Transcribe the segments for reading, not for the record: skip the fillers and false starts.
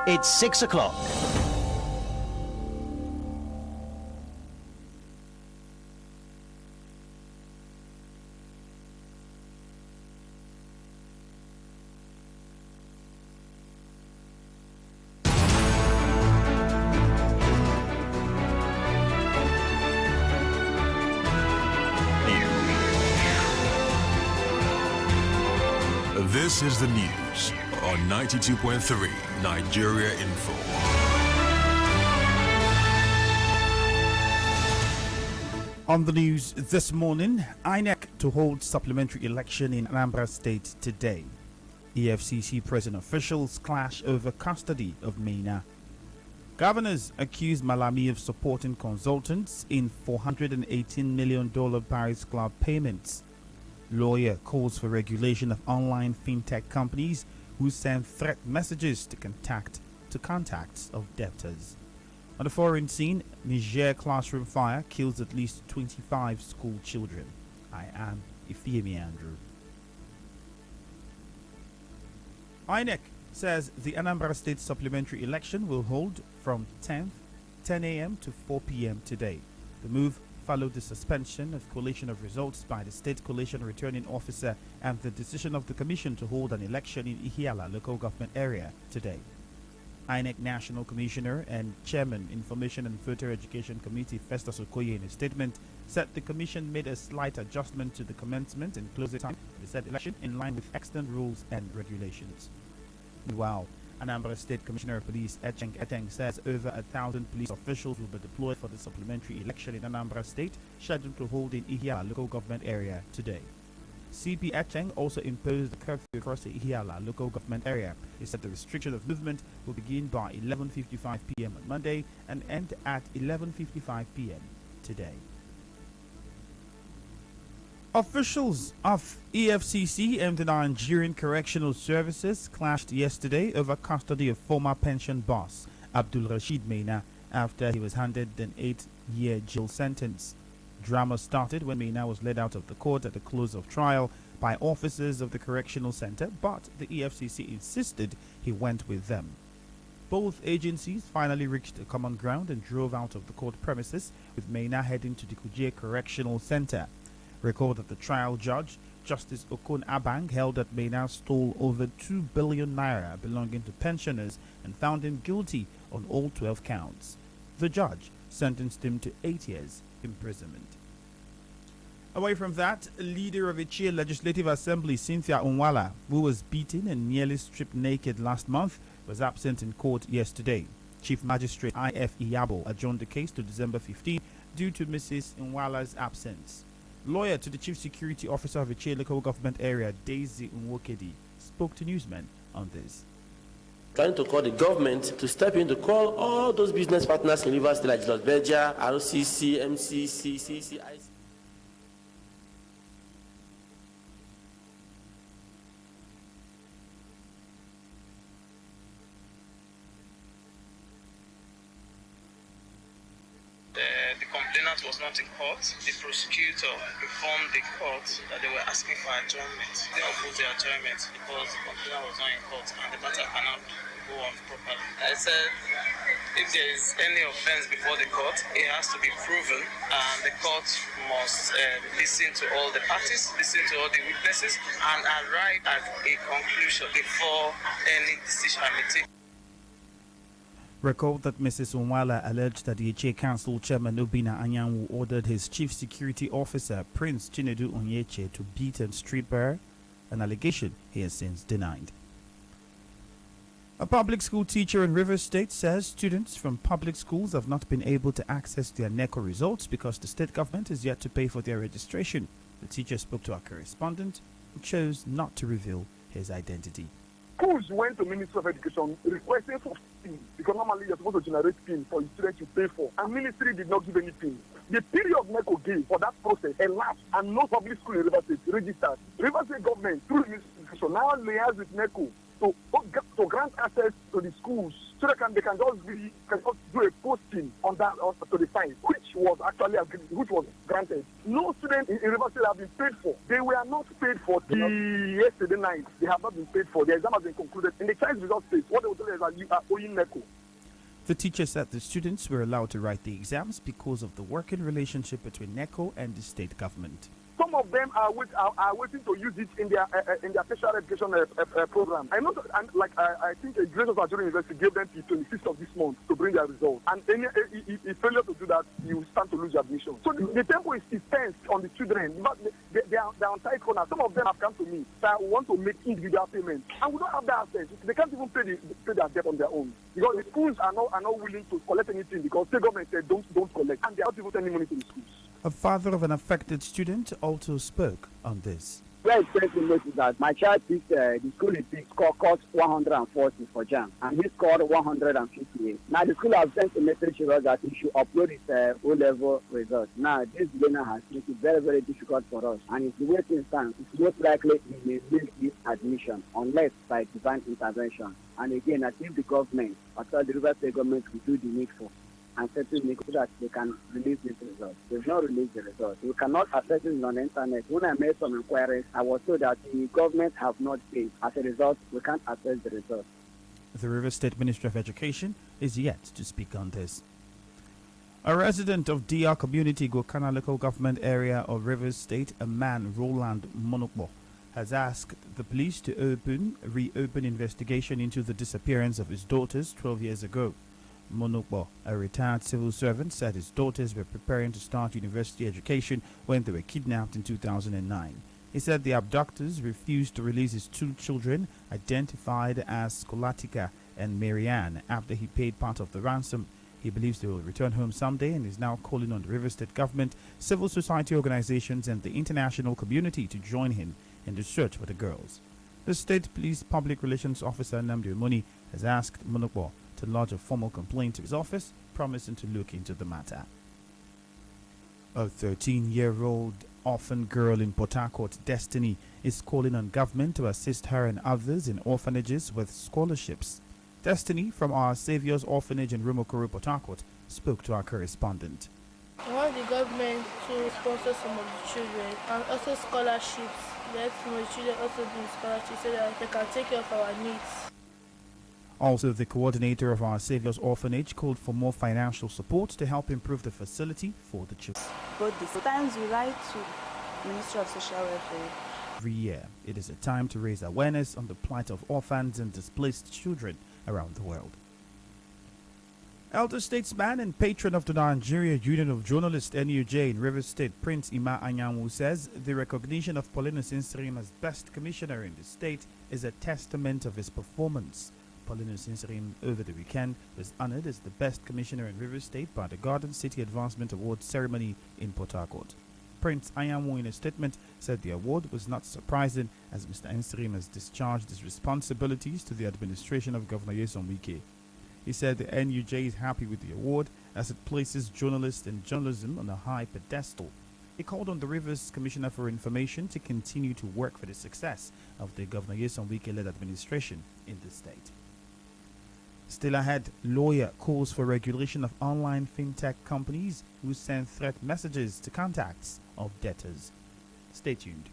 It's 6 o'clock. This is the news on 92.3 Nigeria Info. On the news this morning, INEC to hold supplementary election in Anambra State today. EFCC present officials clash over custody of Maina. Governors accuse Malami of supporting consultants in $418 million Paris Club payments. Lawyer calls for regulation of online fintech companies who send threat messages to contacts of debtors. On the foreign scene, Niger classroom fire kills at least 25 school children. I am Ifeemi Andrew. INEC says the Anambra State supplementary election will hold from 10 a.m. to 4 p.m. today. The move followed the suspension of collation of results by the state collation returning officer and the decision of the commission to hold an election in Ihiala local government area today. INEC National Commissioner and Chairman Information and Voter Education Committee Festus Okoye in a statement said the commission made a slight adjustment to the commencement and closing time of the said election in line with extant rules and regulations. Meanwhile, Anambra State Commissioner of Police Echeng Eteng says over 1,000 police officials will be deployed for the supplementary election in Anambra State, scheduled to hold in Ihiala local government area today. CP Echeng also imposed a curfew across the Ihiala local government area. He said the restriction of movement will begin by 11:55 p.m. on Monday and end at 11:55 p.m. today. Officials of EFCC and the Nigerian Correctional Services clashed yesterday over custody of former pension boss Abdul Rashid Maina after he was handed an 8-year jail sentence. Drama started when Maina was led out of the court at the close of trial by officers of the correctional center, but the EFCC insisted he went with them. Both agencies finally reached a common ground and drove out of the court premises, with Maina heading to the Kuje Correctional Center. Recall that the trial judge, Justice Okon Abang, held that Maina stole over 2 billion naira belonging to pensioners and found him guilty on all 12 counts. The judge sentenced him to 8 years imprisonment. Away from that, leader of Ichie Legislative Assembly, Cynthia Onwala, who was beaten and nearly stripped naked last month, was absent in court yesterday. Chief Magistrate I.F. Iyabo adjourned the case to December 15 due to Mrs. Onwala's absence. Lawyer to the Chief Security Officer of Ichie Local Government Area, Daisy Nwokedi, spoke to newsmen on this. Trying to call the government to step in to call all those business partners in Rivers State like Jos Berger, RCC, MCC, CCIC. The complainant was not in court. The prosecutor informed the court that they were asking for adjournment. They opposed the adjournment because the complainant was not in court and the matter cannot go on properly. I said if there is any offense before the court, it has to be proven, and the court must listen to all the parties, listen to all the witnesses, and arrive at a conclusion before any decision may be taken. Recall that Mrs. Onwala alleged that the Ichie Council Chairman Obina Anyanwu ordered his Chief Security Officer, Prince Chinedu Onyeche, to beat and strip her, an allegation he has since denied. A public school teacher in Rivers State says students from public schools have not been able to access their NECO results because the state government is yet to pay for their registration. The teacher spoke to our correspondent, who chose not to reveal his identity. Schools went to Ministry of Education requesting for PIN because normally you're supposed to generate PIN for the students you pay for, and Ministry did not give any PIN. The period NECO gave for that process elapsed, and no public school in Rivers State registered. Rivers State government, through the Ministry of Education, now liaise with NECO to grant access to the schools so they can just do a posting on that to the site, which was actually agreed, which was granted. No student in Rivers State have been paid for. They were not paid for till yesterday night. They have not been paid for. The exam has been concluded. In the Chinese result state, what they will tell you is that you are owing NECO. The teacher said the students were allowed to write the exams because of the working relationship between NECO and the state government. Some of them are waiting to use it in their special education program. I know, I think Gracious Ajuri University gave them till 26th of this month to bring their results. And if failure to do that, you stand to lose your admission. So the tempo is tense on the children. But they are on tight corner. Some of them have come to me that want to make individual payments, and we don't have that access. They can't even pay their debt on their own because the schools are not willing to collect anything because the government said don't collect, and they are not even sending money to the schools. A father of an affected student also spoke on this. Very expensive notice that my child picked the school he picked cost 140 for JAM, and he scored 158. Now the school has sent a message to us that he should upload his O-level results. Now this learner has made it very, very difficult for us, and if the waiting stands, it's most likely he may lose his admission unless by divine intervention. And again, I think the government, after the River State government, will do the needful and settle so that they can release this result. They've not released the result. You cannot access it on the internet. When I made some inquiries, I was told that the government have not paid. As a result, we can't access the result. The Rivers State Ministry of Education is yet to speak on this. A resident of DR Community, Gokana Local Government Area of Rivers State, a man, Roland Monokbo, has asked the police to reopen investigation into the disappearance of his daughters 12 years ago. Monokbo, a retired civil servant, said his daughters were preparing to start university education when they were kidnapped in 2009. He said the abductors refused to release his two children, identified as Scholatica and Marianne, after he paid part of the ransom. He believes they will return home someday and is now calling on the River State government, civil society organizations, and the international community to join him in the search for the girls. The State Police Public Relations Officer Namdi Omoni has asked Monokbo to lodge a formal complaint to his office, promising to look into the matter. A 13-year-old orphan girl in Port Harcourt, Destiny, is calling on government to assist her and others in orphanages with scholarships. Destiny from Our Saviour's Orphanage in Rumokoro, Port Harcourt, spoke to our correspondent. I want the government to sponsor some of the children and also scholarships. Let some of the children also do scholarships so that they can take care of our needs. Also, the coordinator of Our Saviour's Orphanage called for more financial support to help improve the facility for the children. But this times we write to Ministry of Social Welfare. Every year, it is a time to raise awareness on the plight of orphans and displaced children around the world. Elder statesman and patron of the Nigeria Union of Journalists (NUJ) in Rivers State, Prince Ima Anyanwu, says the recognition of Paulinus Insirim as best commissioner in the state is a testament of his performance. Paulinus Insirim over the weekend was honored as the best commissioner in Rivers State by the Garden City Advancement Award ceremony in Port Harcourt. Prince Anyanwu, in a statement, said the award was not surprising as Mr. Insirim has discharged his responsibilities to the administration of Governor Nyesom Wike. He said the NUJ is happy with the award as it places journalists and journalism on a high pedestal. He called on the Rivers Commissioner for Information to continue to work for the success of the Governor Nyesom Wike-led administration in the state. Still ahead, lawyer calls for regulation of online fintech companies who send threat messages to contacts of debtors. Stay tuned.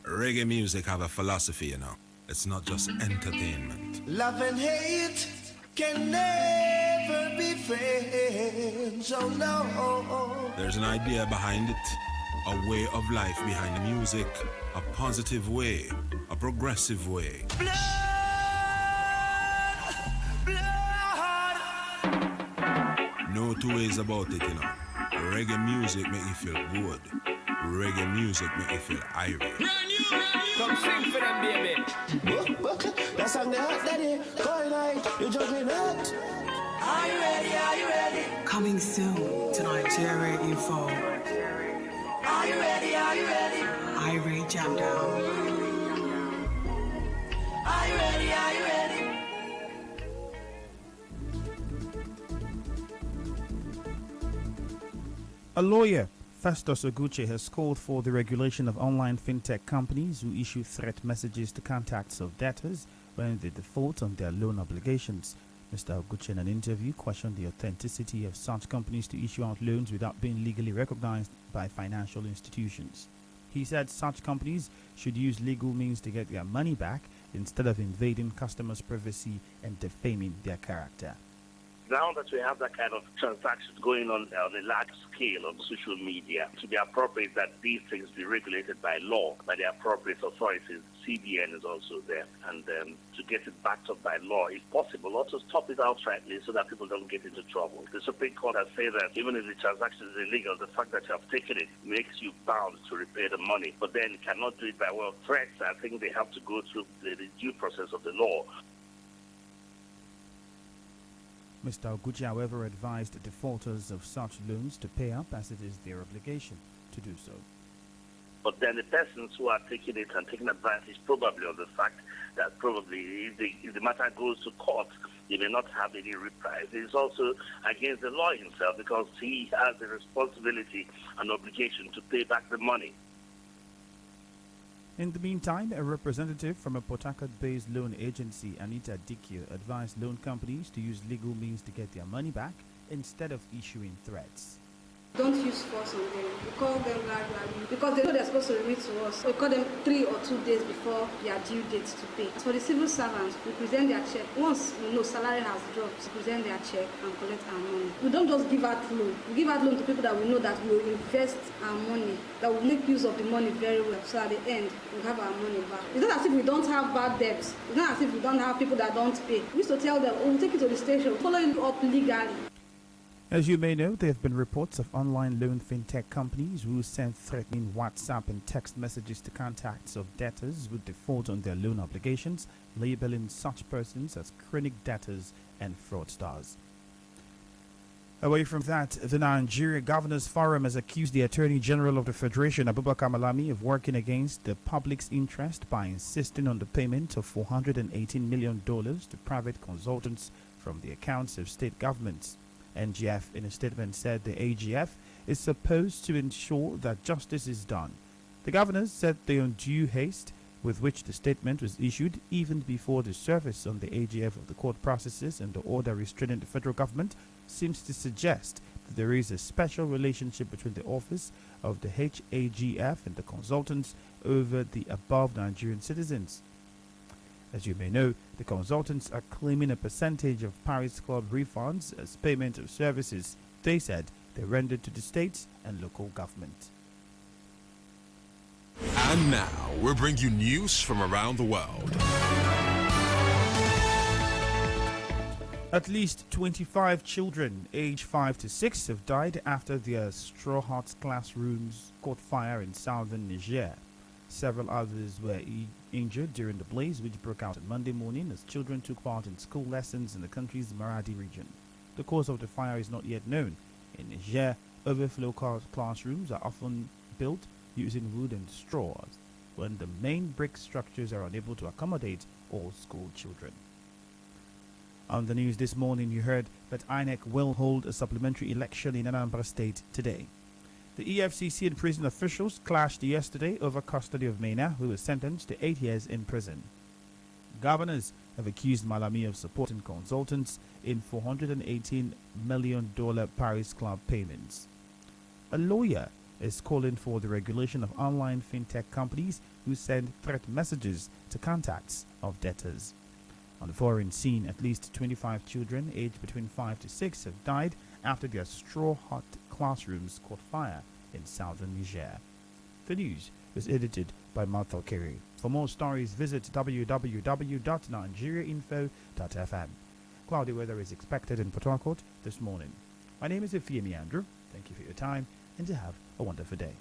Reggae music have a philosophy, you know. It's not just entertainment. Love and hate can never be friends, oh no. There's an idea behind it, a way of life behind the music, a positive way, a progressive way. No two ways about it, you know. Reggae music make you feel good. Reggae music make you feel irate. Come sing for them, baby. That song they hot, daddy. Going night, you juggling hot. Are you ready? Are you ready? Coming soon to Nigeria Info. Are you ready? Are you ready? Irate Jam Down. Are you ready? Are you ready? A lawyer Festus Oguche has called for the regulation of online fintech companies who issue threat messages to contacts of debtors when they default on their loan obligations. Mr. Oguche, in an interview, questioned the authenticity of such companies to issue out loans without being legally recognized by financial institutions. He said such companies should use legal means to get their money back instead of invading customers' privacy and defaming their character. Now that we have that kind of transactions going on a large scale on social media, to be appropriate that these things be regulated by law, by the appropriate authorities. CBN is also there, and to get it backed up by law, if possible, also stop it outrightly so that people don't get into trouble. The Supreme Court has said that even if the transaction is illegal, the fact that you have taken it makes you bound to repay the money, but then you cannot do it by way of threats. I think they have to go through the due process of the law. Mr. Oguche, however, advised defaulters of such loans to pay up as it is their obligation to do so. But then the persons who are taking it and taking advantage probably of the fact that probably if the matter goes to court, they may not have any reprise. It is also against the law himself because he has the responsibility and obligation to pay back the money. In the meantime, a representative from a Port Harcourt-based loan agency, Anita Dikio, advised loan companies to use legal means to get their money back instead of issuing threats. Don't use force on them. We call them gradually because they know they're supposed to remit to us. We call them 3 or 2 days before their due dates to pay. For the civil servants, we present their check. Once we know salary has dropped, we present their check and collect our money. We don't just give out loan. We give out loan to people that we know that will invest our money, that will make use of the money very well. So at the end, we have our money back. It's not as if we don't have bad debts. It's not as if we don't have people that don't pay. We used to tell them, oh, we'll take it to the station, follow you up legally. As you may know, there have been reports of online loan fintech companies who send threatening WhatsApp and text messages to contacts of debtors who default on their loan obligations, labeling such persons as chronic debtors and fraudsters. Away from that, the Nigeria Governors Forum has accused the Attorney General of the Federation, Abubakar Malami, of working against the public's interest by insisting on the payment of $418 million to private consultants from the accounts of state governments. NGF, in a statement, said the AGF is supposed to ensure that justice is done. The governors said the undue haste with which the statement was issued, even before the service on the AGF of the court processes and the order restraining the federal government, seems to suggest that there is a special relationship between the office of the HAGF and the consultants over the above Nigerian citizens. As you may know, the consultants are claiming a percentage of Paris Club refunds as payment of services they said they rendered to the states and local government. And now, we'll bring you news from around the world. At least 25 children aged 5 to 6 have died after their straw hut classrooms caught fire in southern Niger. Several others were injured during the blaze, which broke out on Monday morning as children took part in school lessons in the country's Maradi region. The cause of the fire is not yet known. In Niger, overflow classrooms are often built using wood and straws, when the main brick structures are unable to accommodate all school children. On the news this morning, you heard that INEC will hold a supplementary election in Anambra State today. The EFCC and prison officials clashed yesterday over custody of Maina, who was sentenced to 8 years in prison. Governors have accused Malami of supporting consultants in $418 million Paris Club payments. A lawyer is calling for the regulation of online fintech companies who send threat messages to contacts of debtors. On the foreign scene, at least 25 children aged between 5 to 6 have died after their straw hut classrooms caught fire in southern Niger. The news was edited by Martha Kerry. For more stories, visit www.nigeriainfo.fm. Cloudy weather is expected in Port Harcourt this morning. My name is Ifeemi Andrew. Thank you for your time and to have a wonderful day.